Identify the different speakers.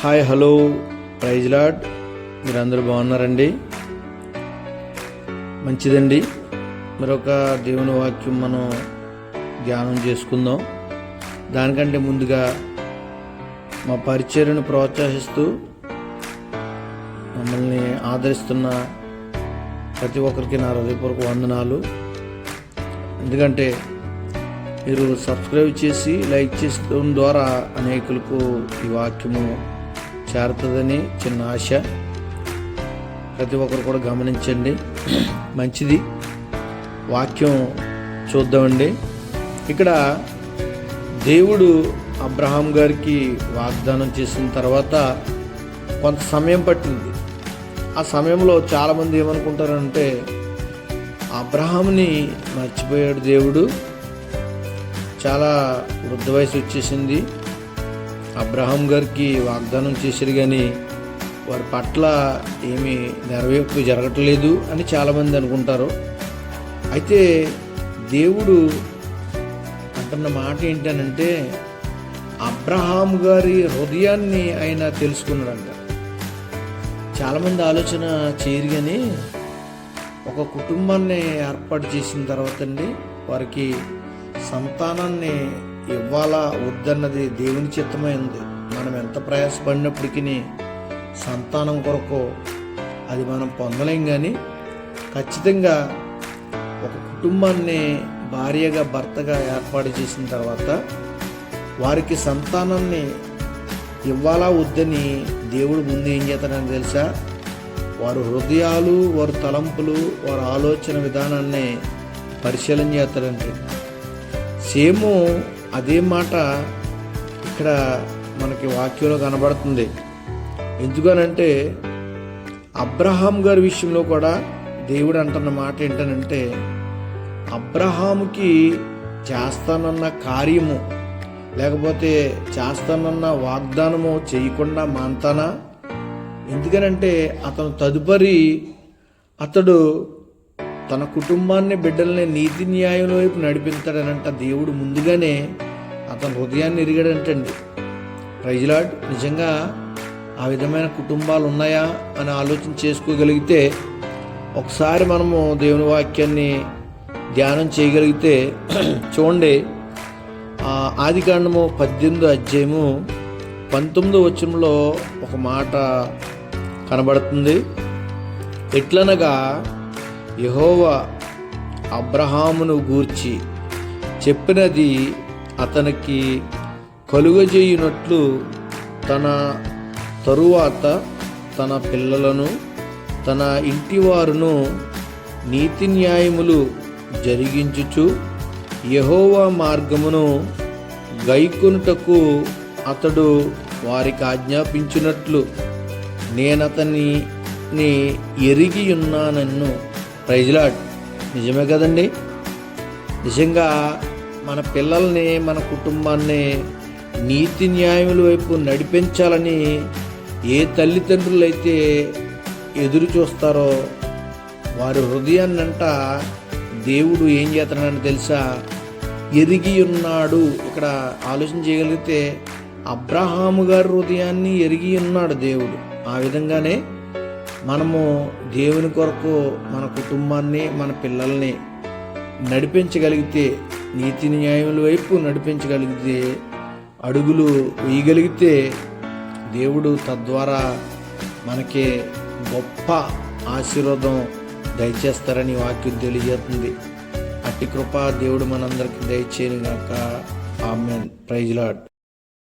Speaker 1: Hi hello praise lord. మీరందరూ బాగున్నారండి? మంచిదండి. మరొక దేవుని వాక్యం మనం ధ్యానం చేసుకుందాం. దానికంటే ముందుగా మా పరిచర్యను ప్రోత్సహిస్తూ మమ్మల్ని ఆదరిస్తున్న ప్రతి ఒక్కరికి నా హృదయపూర్వక వందనాలు. ఎందుకంటే మీరు సబ్స్క్రైబ్ చేసి లైక్ చేయడం ద్వారా అనేకులకు ఈ వాక్యము చేరుతుందని చిన్న ఆశ. ప్రతి ఒక్కరు కూడా గమనించండి. మంచిది. వాక్యం చూద్దామండి. ఇక్కడ దేవుడు అబ్రహాం గారికి వాగ్దానం చేసిన తర్వాత కొంత సమయం పట్టింది. ఆ సమయంలో చాలామంది ఏమనుకుంటారంటే అబ్రహాంని మర్చిపోయాడు దేవుడు, చాలా వృద్ధ వయసు వచ్చేసింది, అబ్రహాం గారికి వాగ్దానం చేశారు కానీ వారి పట్ల ఏమీ నెరవేర్పు జరగట్లేదు అని చాలామంది అనుకుంటారు. అయితే దేవుడు అంటున్న మాట ఏంటనంటే అబ్రహాం గారి హృదయాన్ని ఆయన తెలుసుకున్నాడంట. చాలామంది ఆలోచన చేయరు కానీ ఒక కుటుంబాన్ని ఏర్పాటు చేసిన తర్వాత అండి వారికి సంతానాన్ని ఇవ్వాలా వద్దన్నది దేవుని చిత్తమై ఉంది. మనం ఎంత ప్రయాసపడినప్పటికీ సంతానం కొరకు అది మనం పొందలేం. కానీ ఖచ్చితంగా ఒక కుటుంబాన్ని భార్యగా భర్తగా ఏర్పాటు చేసిన తర్వాత వారికి సంతానాన్ని ఇవ్వాలా వద్దని దేవుడు ముందు ఏం చేస్తాడని తెలుసా? వారి హృదయాలు, వారి తలంపులు, వారి ఆలోచన విధానాన్ని పరిశీలన చేస్తాడంటే సేము అదే మాట ఇక్కడ మనకి వాక్యంలో కనబడుతుంది. ఎందుకనంటే అబ్రహాం గారి విషయంలో కూడా దేవుడు అంటున్న మాట ఏంటనంటే అబ్రహాముకి చేస్తానన్న కార్యము లేకపోతే చేస్తానన్న వాగ్దానము చేయకుండా మాంతానా? ఎందుకనంటే అతను తదుపరి అతడు తన కుటుంబాన్ని బిడ్డల్ని నీతి న్యాయం వైపు నడిపిస్తాడనంట. దేవుడు ముందుగానే అతని హృదయాన్ని ఎరిగాడంటండి. Praise lord. నిజంగా ఆ విధమైన కుటుంబాలు ఉన్నాయా అని ఆలోచన చేసుకోగలిగితే ఒకసారి మనము దేవుని వాక్యాన్ని ధ్యానం చేయగలిగితే చూడండి, ఆదికాండము 18వ అధ్యాయము 19వ వచనంలో ఒక మాట కనబడుతుంది. ఎట్లనగా యెహోవా అబ్రహామును గూర్చి చెప్పినది అతనికి కలుగజేయునట్లు తన తరువాత తన పిల్లలను తన ఇంటివారును నీతి న్యాయములు జరిగించుచు యెహోవా మార్గమును గైకొనుటకు అతడు వారికి ఆజ్ఞాపించినట్లు నేనతనిని ఎరిగి ఉన్నానన్ను. Praise lord. నిజమే కదండి. నిజంగా మన పిల్లల్ని, మన కుటుంబాన్ని నీతి న్యాయముల వైపు నడిపించాలని ఏ తల్లిదండ్రులు అయితే ఎదురు చూస్తారో వారి హృదయాన్నంట దేవుడు ఏం చేస్తున్నాడని తెలుసా? ఎరిగి ఉన్నాడు. ఇక్కడ ఆలోచన చేయగలిగితే అబ్రహాము గారి హృదయాన్ని ఎరిగి ఉన్నాడు దేవుడు. ఆ విధంగానే మనము దేవుని కొరకు మన కుటుంబాన్ని, మన పిల్లల్ని నడిపించగలిగితే, నీతి న్యాయముల వైపు నడిపించగలిగితే, అడుగులు వేయగలిగితే దేవుడు తద్వారా మనకి గొప్ప ఆశీర్వాదం దయచేస్తారని వాక్యం తెలియజేస్తుంది. అట్టి కృప దేవుడు మనందరికీ దయచేయను గాక. ఆమేన్. Praise lord.